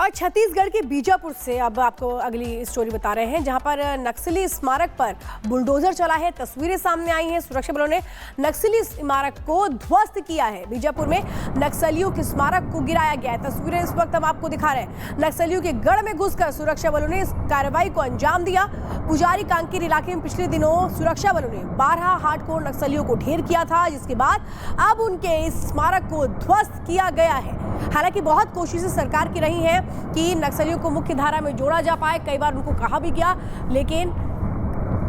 और छत्तीसगढ़ के बीजापुर से अब आपको अगली स्टोरी बता रहे हैं, जहां पर नक्सली स्मारक पर बुलडोजर चला है। तस्वीरें सामने आई हैं, सुरक्षा बलों ने नक्सली स्मारक को ध्वस्त किया है। बीजापुर में नक्सलियों के स्मारक को गिराया गया है। तस्वीरें इस वक्त हम आपको दिखा रहे हैं। नक्सलियों के गढ़ में घुसकर सुरक्षा बलों ने इस कार्रवाई को अंजाम दिया। पुजारी कांकेर इलाके में पिछले दिनों सुरक्षा बलों ने 12 हार्डकोर नक्सलियों को ढेर किया था, जिसके बाद अब उनके इस स्मारक को ध्वस्त किया गया है। हालांकि बहुत कोशिशें सरकार की रही हैं कि नक्सलियों को मुख्य धारा में जोड़ा जा पाए, कई बार उनको कहा भी गया, लेकिन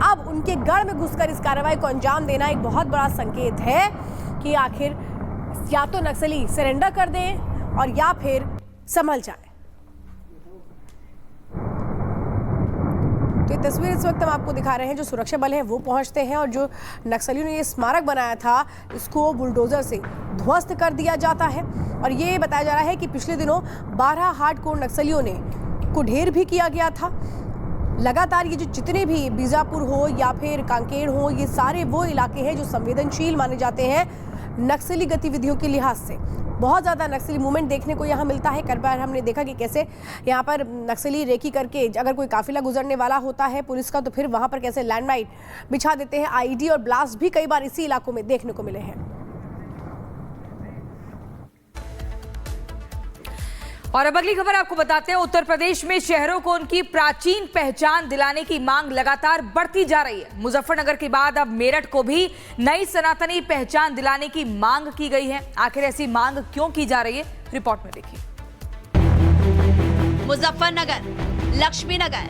अब उनके गढ़ में घुसकर इस कार्रवाई को अंजाम देना एक बहुत बड़ा संकेत है कि आखिर या तो नक्सली सरेंडर कर दें और या फिर संभल जाए। तो ये तस्वीर इस वक्त हम आपको दिखा रहे हैं। जो सुरक्षा बल हैं वो पहुंचते हैं और जो नक्सलियों ने ये स्मारक बनाया था इसको बुलडोजर से ध्वस्त कर दिया जाता है। और ये बताया जा रहा है कि पिछले दिनों 12 हार्डकोर नक्सलियों को ढेर भी किया गया था। लगातार ये जो जितने भी बीजापुर हो या फिर कांकेर हो, ये सारे वो इलाके हैं जो संवेदनशील माने जाते हैं नक्सली गतिविधियों के लिहाज से। बहुत ज़्यादा नक्सली मूवमेंट देखने को यहाँ मिलता है। कई बार हमने देखा कि कैसे यहाँ पर नक्सली रेकी करके अगर कोई काफिला गुजरने वाला होता है पुलिस का, तो फिर वहाँ पर कैसे लैंडमाइन बिछा देते हैं। आईईडी और ब्लास्ट भी कई बार इसी इलाकों में देखने को मिले हैं। और अब अगली खबर आपको बताते हैं। उत्तर प्रदेश में शहरों को उनकी प्राचीन पहचान दिलाने की मांग लगातार बढ़ती जा रही है। मुजफ्फरनगर के बाद अब मेरठ को भी नई सनातनी पहचान दिलाने की मांग की गई है। आखिर ऐसी मांग क्यों की जा रही है, रिपोर्ट में देखिए। मुजफ्फरनगर, लक्ष्मीनगर,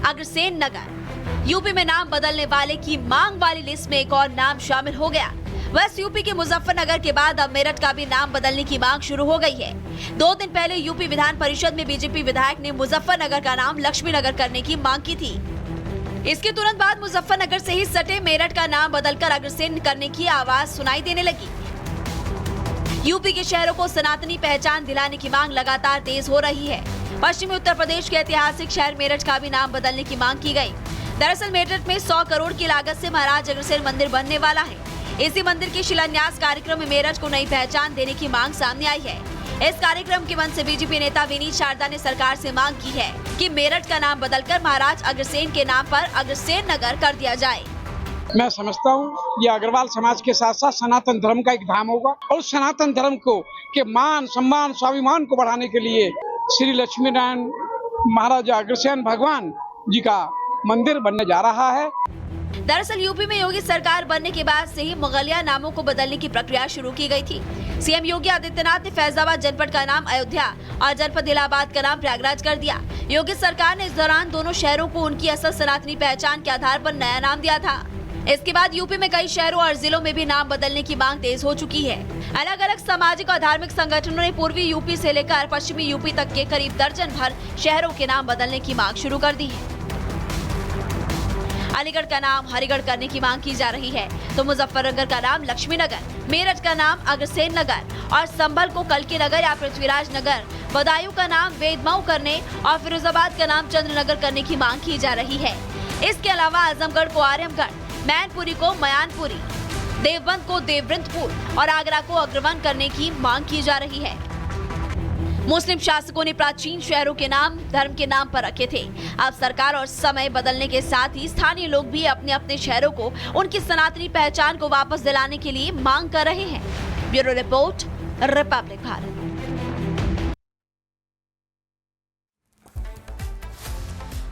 अग्रसेन नगर, यूपी में नाम बदलने वाले की मांग वाली लिस्ट में एक और नाम शामिल हो गया। वेस्ट यूपी के मुजफ्फरनगर के बाद अब मेरठ का भी नाम बदलने की मांग शुरू हो गई है। 2 दिन पहले यूपी विधान परिषद में बीजेपी विधायक ने मुजफ्फरनगर का नाम लक्ष्मीनगर करने की मांग की थी। इसके तुरंत बाद मुजफ्फरनगर से ही सटे मेरठ का नाम बदलकर अग्रसेन करने की आवाज सुनाई देने लगी। यूपी के शहरों को सनातनी पहचान दिलाने की मांग लगातार तेज हो रही है। पश्चिमी उत्तर प्रदेश के ऐतिहासिक शहर मेरठ का भी नाम बदलने की मांग की गई। दरअसल मेरठ में 100 करोड़ की लागत से महाराज अग्रसेन मंदिर बनने वाला है। इसी मंदिर के शिलान्यास कार्यक्रम में मेरठ को नई पहचान देने की मांग सामने आई है। इस कार्यक्रम के मंच से बीजेपी नेता विनीत शारदा ने सरकार से मांग की है कि मेरठ का नाम बदलकर महाराज अग्रसेन के नाम पर अग्रसेन नगर कर दिया जाए। मैं समझता हूँ ये अग्रवाल समाज के साथ साथ सनातन धर्म का एक धाम होगा और सनातन धर्म को के मान सम्मान स्वाभिमान को बढ़ाने के लिए श्री लक्ष्मी नारायण महाराजा अग्रसेन भगवान जी का मंदिर बनने जा रहा है। दरअसल यूपी में योगी सरकार बनने के बाद से ही मुगलिया नामों को बदलने की प्रक्रिया शुरू की गई थी। सीएम योगी आदित्यनाथ ने फैजाबाद जनपद का नाम अयोध्या और जनपद इलाहाबाद का नाम प्रयागराज कर दिया। योगी सरकार ने इस दौरान दोनों शहरों को उनकी असल सनातनी पहचान के आधार पर नया नाम दिया था। इसके बाद यूपी में कई शहरों और जिलों में भी नाम बदलने की मांग तेज हो चुकी है। अलग अलग सामाजिक और धार्मिक संगठनों ने पूर्वी यूपी से लेकर पश्चिमी यूपी तक के करीब दर्जन भर शहरों के नाम बदलने की मांग शुरू कर दी है। अलीगढ़ का नाम हरिगढ़ करने की मांग की जा रही है, तो मुजफ्फरनगर का नाम लक्ष्मीनगर, मेरठ का नाम अग्रसेन नगर और संभल को कल्की नगर या पृथ्वीराज नगर, बदायूं का नाम वेदमऊ करने और फिरोजाबाद का नाम चंद्रनगर करने की मांग की जा रही है। इसके अलावा आजमगढ़ को आर्यमगढ़, मैनपुरी को मयानपुरी, देवबंद को देववृंदपुर और आगरा को अग्रवन करने की मांग की जा रही है। मुस्लिम शासकों ने प्राचीन शहरों के नाम धर्म के नाम पर रखे थे। अब सरकार और समय बदलने के साथ ही स्थानीय लोग भी अपने अपने शहरों को उनकी सनातनी पहचान को वापस दिलाने के लिए मांग कर रहे हैं। Bureau report, Republic Bharat.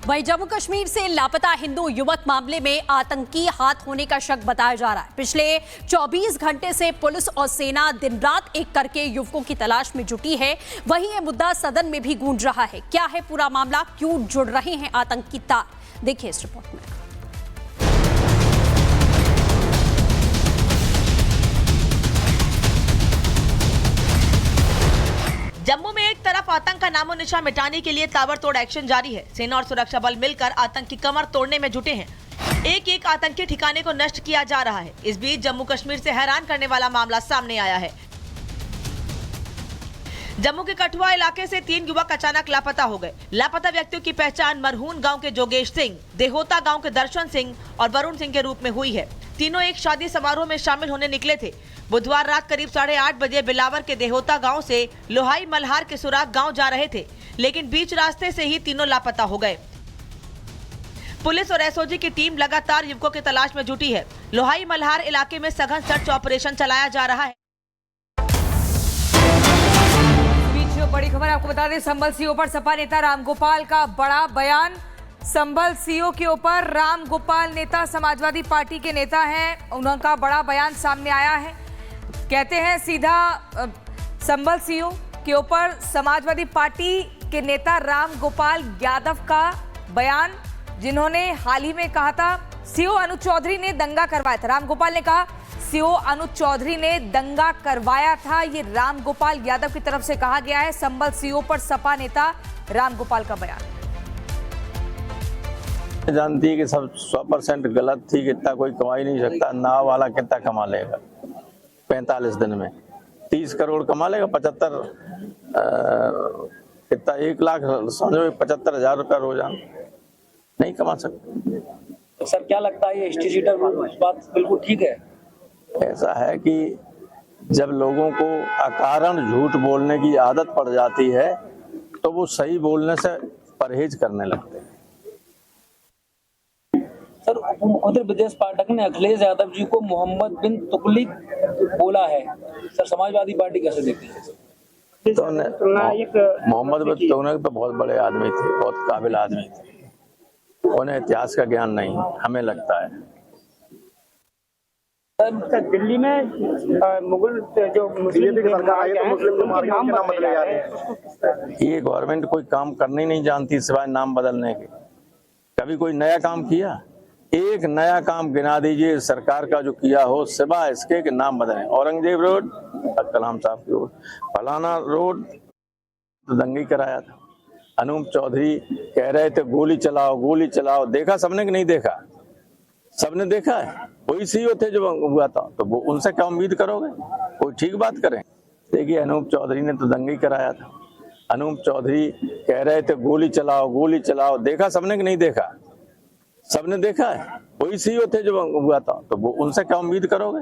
वहीं जम्मू कश्मीर से लापता हिंदू युवक मामले में आतंकी हाथ होने का शक बताया जा रहा है। पिछले 24 घंटे से पुलिस और सेना दिन रात एक करके युवकों की तलाश में जुटी है। वहीं यह मुद्दा सदन में भी गूंज रहा है। क्या है पूरा मामला, क्यों जुड़ रहे हैं आतंकी तार, देखिए इस रिपोर्ट में। जम्मू में एक तरफ आतंक का नामो निशान मिटाने के लिए ताबड़तोड़ एक्शन जारी है। सेना और सुरक्षा बल मिलकर आतंक की कमर तोड़ने में जुटे हैं। एक एक आतंकी ठिकाने को नष्ट किया जा रहा है। इस बीच जम्मू कश्मीर से हैरान करने वाला मामला सामने आया है। जम्मू के कठुआ इलाके से 3 युवक अचानक लापता हो गए। लापता व्यक्तियों की पहचान मरहून गांव के जोगेश सिंह, देहोता गांव के दर्शन सिंह और वरुण सिंह के रूप में हुई है। तीनों एक शादी समारोह में शामिल होने निकले थे। बुधवार रात करीब 8:30 बजे बिलावर के देहोता गांव से लोहाई मल्हार के सुराग गांव जा रहे थे, लेकिन बीच रास्ते से ही तीनों लापता हो गए। पुलिस और एसओजी की टीम लगातार युवकों की तलाश में जुटी है। लोहाई मल्हार इलाके में सघन सर्च ऑपरेशन चलाया जा रहा है। बीच बड़ी खबर आपको बता दें, संभल सीओ पर सपा नेता रामगोपाल का बड़ा बयान। संभल सीओ के ऊपर रामगोपाल नेता समाजवादी पार्टी के नेता हैं, उनका बड़ा बयान सामने आया है। कहते हैं सीधा संभल सीओ के ऊपर समाजवादी पार्टी के नेता रामगोपाल यादव का बयान, जिन्होंने हाल ही में कहा था सीओ अनुज चौधरी ने दंगा करवाया था। रामगोपाल ने कहा सीओ अनुज चौधरी ने दंगा करवाया था। ये रामगोपाल यादव की तरफ से कहा गया है। संभल सीओ पर सपा नेता रामगोपाल का बयान। जानती है कि सब 100% गलत थी, कितना कोई कमा ही नहीं सकता। नाव वाला कितना कमा लेगा 45 दिन में? 30 करोड़ कमा लेगा। 75 कितना 1 लाख समझो 75,000 रुपया रोजाना नहीं कमा सकते। तो सर क्या लगता है ये हिस्ट्री शीटर बात बिल्कुल ठीक है? ऐसा है कि जब लोगों को अकारण झूठ बोलने की आदत पड़ जाती है तो वो सही बोलने से परहेज करने लगते हैं। सर उप मुख्यमंत्री ब्रजेश पाठक ने अखिलेश यादव जी को मोहम्मद बिन तुगलिक बोला है। सर समाजवादी पार्टी कैसे देखती है? तो मोहम्मद बिन तुगलिक तो बहुत बड़े आदमी थे, बहुत काबिल आदमी थे। उन्हें इतिहास का ज्ञान नहीं, हमें लगता है। दिल्ली में मुगल जो मुस्लिम नाम बदले जा रहे हैं। ये गवर्नमेंट कोई काम करनी नहीं जानती सिवाय नाम बदलने के। कभी कोई नया काम किया? एक नया काम गिना दीजिए सरकार का जो किया हो सिवाय इसके कि नाम बदलें। औरंगजेब रोड कलाम साहब की रोड, फलाना रोड तो दंगे कराया था। अनूप चौधरी कह रहे थे गोली चलाओ गोली चलाओ, देखा सबने कि नहीं देखा? सबने देखा है। वही सीओ थे जो हुआ था, तो वो उनसे क्या उम्मीद करोगे? कोई ठीक बात करें। देखिए अनूप चौधरी ने तो दंगे कराया था। अनूप चौधरी कह रहे थे गोली चलाओ गोली चलाओ, देखा सबने कि नहीं देखा? सबने देखा है। वही सीओ थे जो हुआ था, तो वो उनसे क्या उम्मीद करोगे?